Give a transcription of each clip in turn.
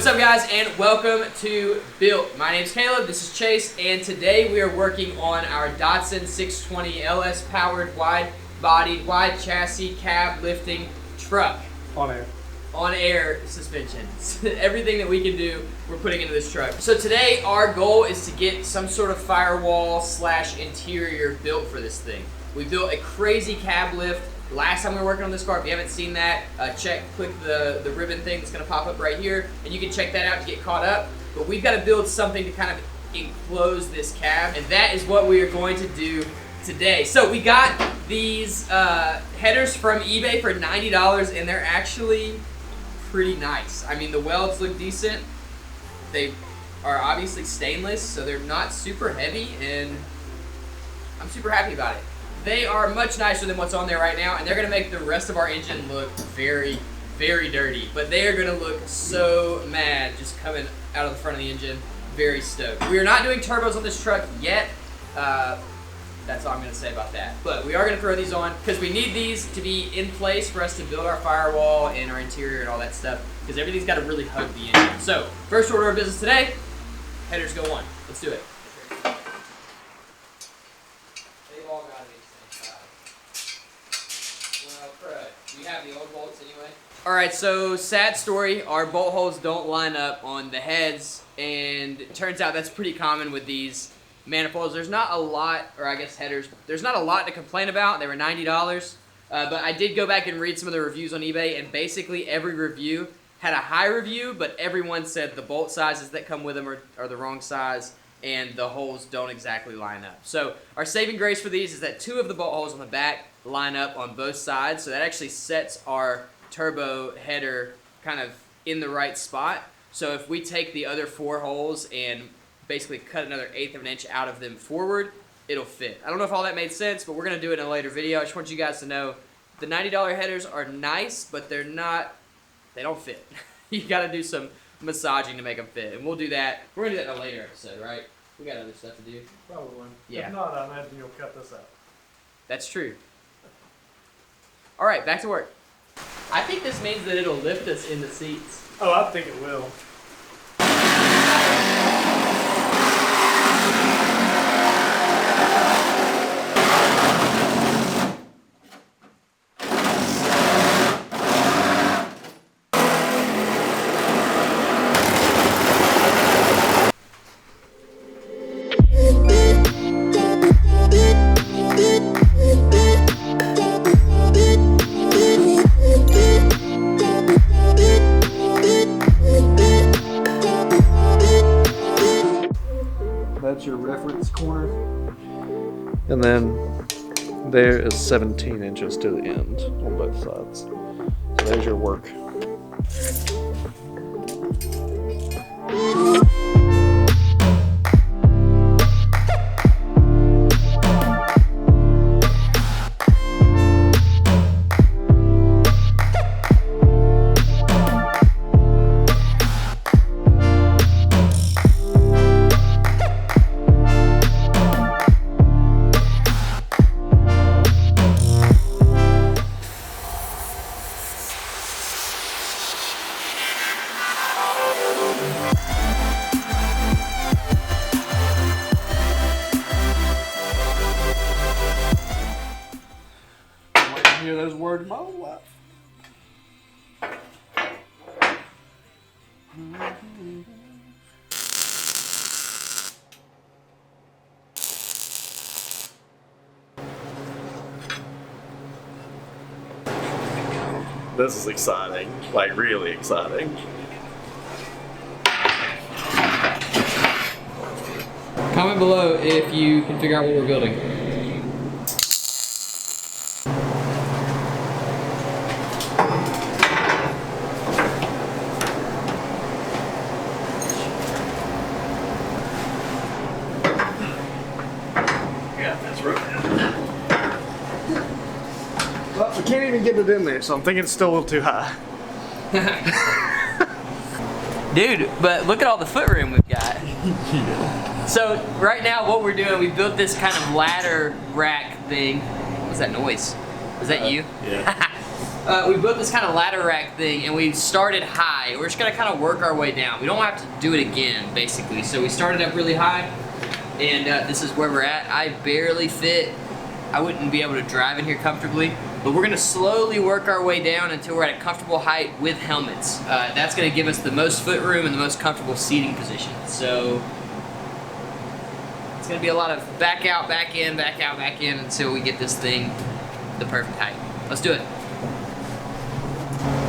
up guys and welcome to Built. My name's Caleb, this is Chase, and today we are working on our Datsun 620 LS powered wide bodied, wide chassis, cab lifting truck. On air suspension. Everything that we can do, we're putting into this truck. So today our goal is to get some sort of firewall slash interior built for this thing. We built a crazy cab lift last time we were working on this car. If you haven't seen that, click the ribbon thing that's gonna pop up right here, and you can check that out to get caught up. But we've got to build something to kind of enclose this cab, and that is what we are going to do today. So we got these headers from eBay for $90, and they're actually pretty nice. I mean, the welds look decent. They are obviously stainless, so they're not super heavy, and I'm super happy about it. They are much nicer than what's on there right now, and they're gonna make the rest of our engine look very, very dirty. But they are gonna look so mad just coming out of the front of the engine. Very stoked. We are not doing turbos on this truck yet. That's all I'm gonna say about that. But we are gonna throw these on because we need these to be in place for us to build our firewall and our interior and all that stuff, because everything's gotta really hug the engine. So, first order of business today, headers go on. Let's do it. They've all gotta be the same size. Well, crud. We have the old bolts anyway. Alright, so sad story, our bolt holes don't line up on the heads, and it turns out that's pretty common with these manifolds. There's not a lot, or I guess headers, there's not a lot to complain about. They were $90, but I did go back and read some of the reviews on eBay, and basically every review had a high review, but everyone said the bolt sizes that come with them are the wrong size, and the holes don't exactly line up. So our saving grace for these is that 2 of the bolt holes on the back line up on both sides, so that actually sets our turbo header kind of in the right spot. So if we take the other 4 holes and basically cut another 1/8 of an inch out of them forward, it'll fit. I don't know if all that made sense, but we're gonna do it in a later video. I just want you guys to know the $90 headers are nice, but they don't fit. You gotta do some massaging to make them fit, and we'll do that. We're gonna do that in a later episode, right? We got other stuff to do. Probably. Yeah. If not, I imagine you'll cut this out. That's true. All right, back to work. I think this means that it'll lift us in the seats. Oh, I think it will. That's your reference corner. And then there is 17 inches to the end on both sides. So there's your work. Hear those words my whole life. This is exciting, like really exciting. Comment below if you can figure out what we're building. Well, we can't even get it in there, so I'm thinking it's still a little too high. Dude, but look at all the footroom we've got. Yeah. So right now what we're doing, we built this kind of ladder rack thing. What's that noise? Is that you? Yeah. we built this kind of ladder rack thing, and we started high. We're just gonna kind of work our way down. We don't have to do it again, basically. So we started up really high, and this is where we're at. I barely fit. I wouldn't be able to drive in here comfortably, but we're gonna slowly work our way down until we're at a comfortable height with helmets. That's gonna give us the most foot room and the most comfortable seating position. So it's gonna be a lot of back out, back in, back out, back in until we get this thing the perfect height. Let's do it.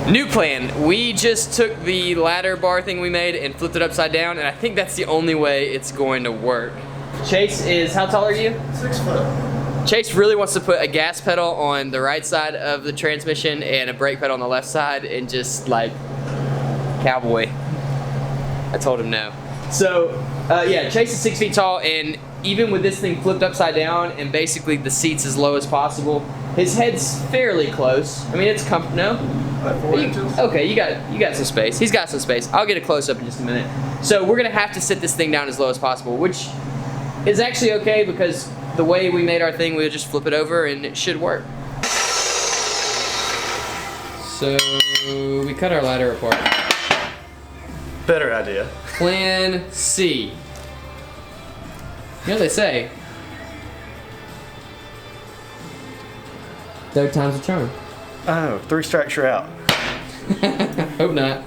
New plan. We just took the ladder bar thing we made and flipped it upside down, and I think that's the only way it's going to work. Chase is, how tall are you? 6 foot. Chase really wants to put a gas pedal on the right side of the transmission and a brake pedal on the left side and just like cowboy. I told him no. So yeah, Chase is 6 feet tall, and even with this thing flipped upside down and basically the seats as low as possible, his head's fairly close. I mean, it's no? Like 4 inches. Okay, you got some space. He's got some space. I'll get a close up in just a minute. So we're gonna have to sit this thing down as low as possible, which is actually okay because the way we made our thing, we'll just flip it over and it should work. So we cut our ladder apart. Better idea. Plan C. You know they say, third time's a charm. Oh, 3 strikes you're out. Hope not.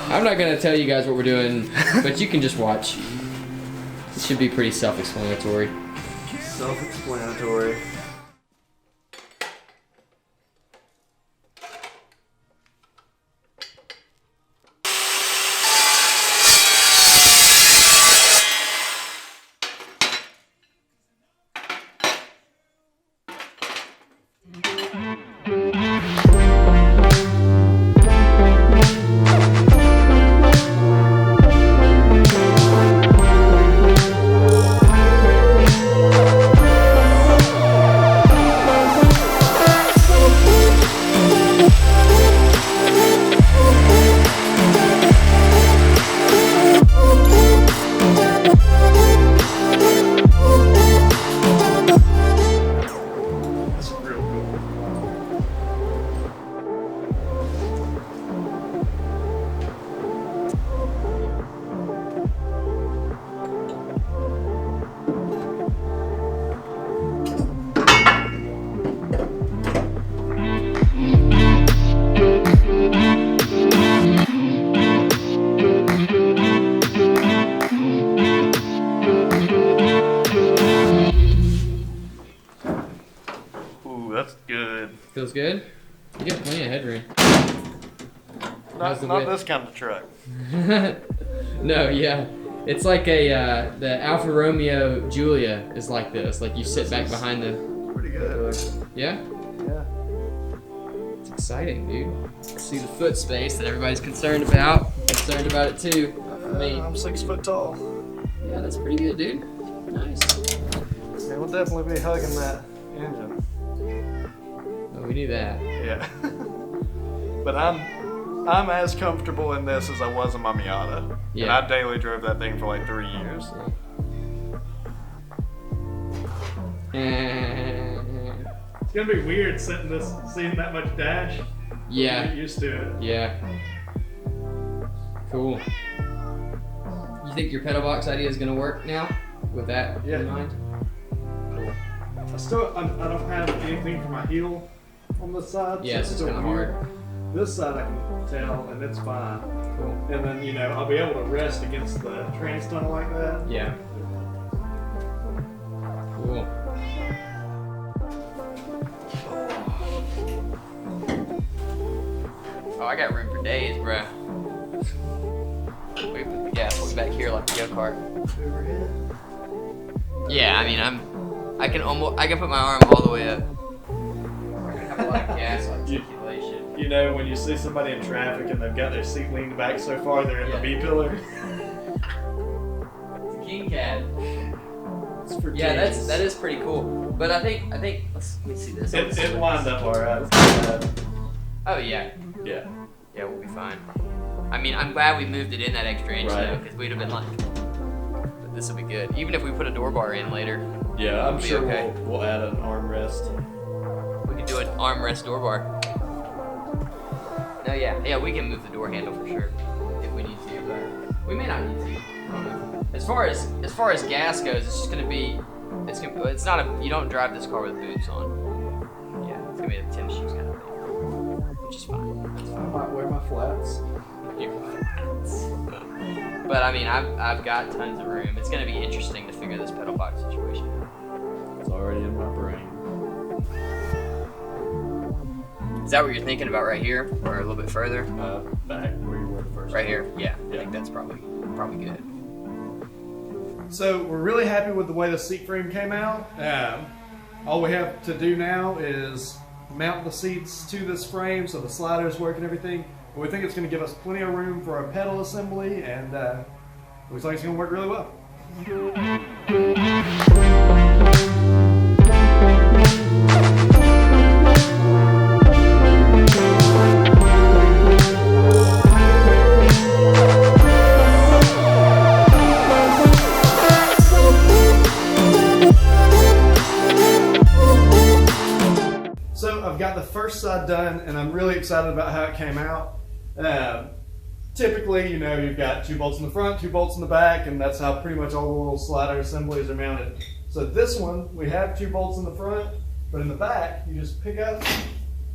I'm not gonna tell you guys what we're doing, but you can just watch. It should be pretty self-explanatory. Self-explanatory. That's good. Feels good? You got plenty of headroom. Not this kind of truck. No, yeah. It's like the Alfa Romeo Giulia is like this. Like you sit back behind the... Pretty good. Yeah? Yeah. It's exciting, dude. See the foot space that everybody's concerned about. I'm concerned about it too. Me. I'm 6 foot tall. Yeah, that's pretty good, dude. Nice. Yeah, we'll definitely be hugging that engine. Oh, we knew that. Yeah. But I'm as comfortable in this as I was in my Miata. Yeah. And I daily drove that thing for like 3 years. It's gonna be weird seeing that much dash. Yeah. Get used to it. Yeah. Cool. You think your pedal box idea is gonna work now with that in mind? Cool. I don't have anything for my heel on this side. Yeah, so it's kind of hard. This side I can tell, and it's fine. Cool. And then, I'll be able to rest against the trans tunnel like that. Yeah. Cool. Oh, I got room for days, bruh. We put the gas way back here like a go-kart. Yeah, I mean, I can put my arm all the way up. We're gonna have a lot of gas articulation. When you see somebody in traffic and they've got their seat leaned back so far they're in the B-pillar. It's a king cat. It's for Yeah, kids. that is pretty cool. But I think let me see this. It lined up alright. Oh yeah. Yeah. Yeah, we'll be fine. I mean, I'm glad we moved it in that extra inch Right. though, because we'd have been like, but this will be good. Even if we put a door bar in later. Yeah, I'm It'll be sure okay. we'll add an armrest. We could do an armrest door bar. No, yeah, we can move the door handle for sure if we need to, but we may not need to. I don't know. As far as gas goes, it's just gonna be. It's not a. You don't drive this car with boots on. Yeah, it's gonna be a tennis shoes kind of thing, which is fine. That's I fine. might wear my flats. But I mean, I've got tons of room. It's gonna be interesting to figure this pedal box situation out. It's already in my brain. Is that what you're thinking about right here, or a little bit further? Back where you were the first. Right here. Yeah, I Yeah. think that's probably good. So we're really happy with the way the seat frame came out. All we have to do now is mount the seats to this frame so the sliders work and everything. But we think it's going to give us plenty of room for our pedal assembly, and looks like it's going to work really well. So I've got the first side done, and I'm really excited about how it came out. Typically, you've got 2 bolts in the front, 2 bolts in the back, and that's how pretty much all the little slider assemblies are mounted. So this one, we have 2 bolts in the front, but in the back, you just pick up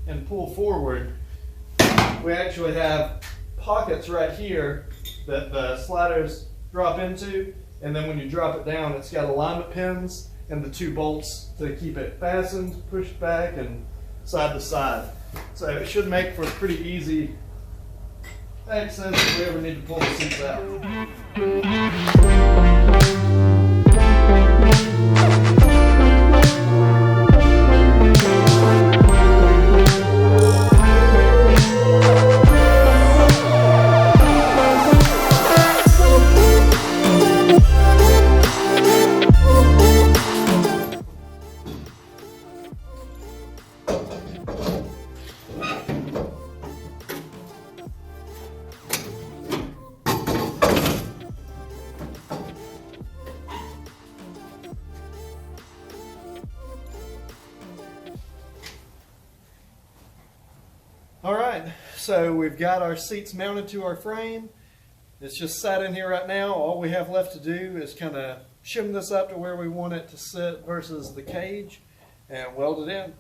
and pull forward. We actually have pockets right here that the sliders drop into, and then when you drop it down, it's got alignment pins and the 2 bolts to keep it fastened, pushed back, and side to side. So it should make for pretty easy access if we ever need to pull the seats out. All right, so we've got our seats mounted to our frame. It's just sat in here right now. All we have left to do is kind of shim this up to where we want it to sit versus the cage and weld it in.